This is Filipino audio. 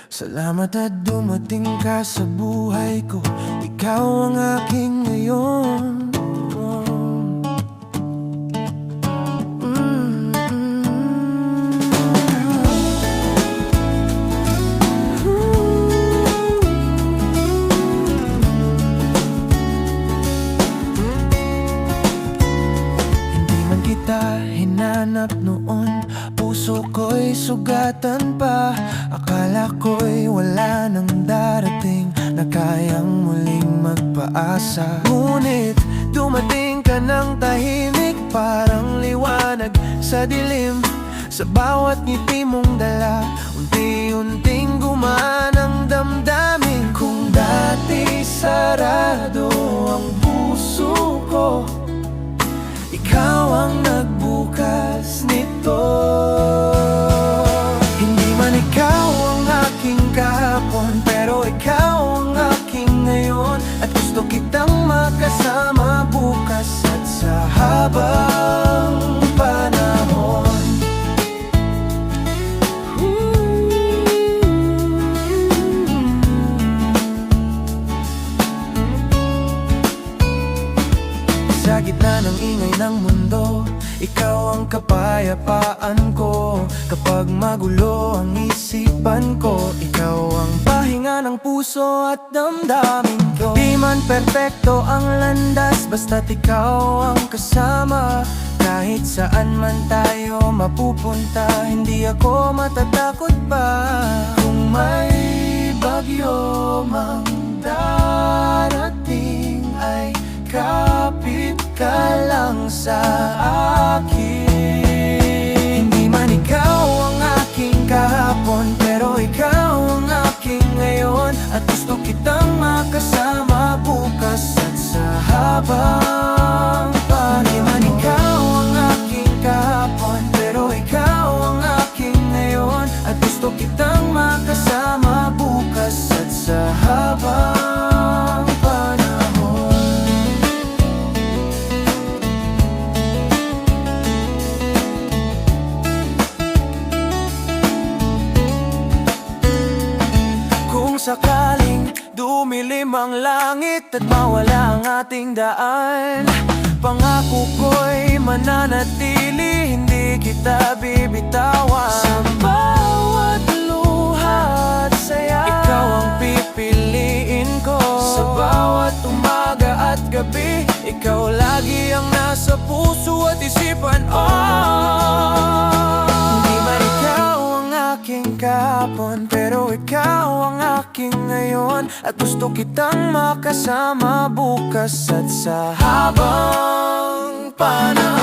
Salamat at dumating ka sa buhay ko. Ikaw ang aking ngayon. Hindi man kita hinanap noon, puso ko'y sugatan pa. Akala ko'y wala nang darating na kayang muling magpaasa. Ngunit dumating ka ng tahimik, parang liwanag sa dilim. Sa bawat ngiti mong dala, unti-unting gumaan ang damdamin. Kung dati sarado ang puso ko, ikaw ang nagbukas nito. Hindi man ikaw ang aking kahapon, pero ikaw ang aking ngayon. At gusto kitang makasama bukas at sa habang panahon. Sa gitna ng ingay ng mundo, ikaw ang kapayapaan ko. Kapag magulo ang isipan ko, ikaw ang pahinga ng puso at damdamin ko. Di man perpekto ang landas, basta't ikaw ang kasama. Kahit saan man tayo mapupunta, hindi ako matatakot pa. Kung may bagyo mang darating, ay kapit ka lang sa akin. Hindi man ikaw ang aking kahapon, pero ikaw ang aking ngayon. At gusto kitang makasama bukas at sa habang panahon. Hindi man ikaw ang aking kahapon, pero ikaw ang aking ngayon. At gusto kitang makasama bukas at sa habang panahon. Kung sakaling dumilim ang langit at mawala ang ating daan, pangako ko'y mananatili, hindi kita bibitawan. Sa bawat luha at saya, ikaw ang pipiliin ko. Sa bawat umaga at gabi, ikaw lagi ang nasa puso at isipan. Hindi man ikaw ang aking kahapon, pero ikaw ang aking ngayon. At gusto kitang makasama bukas at sa habang panahon.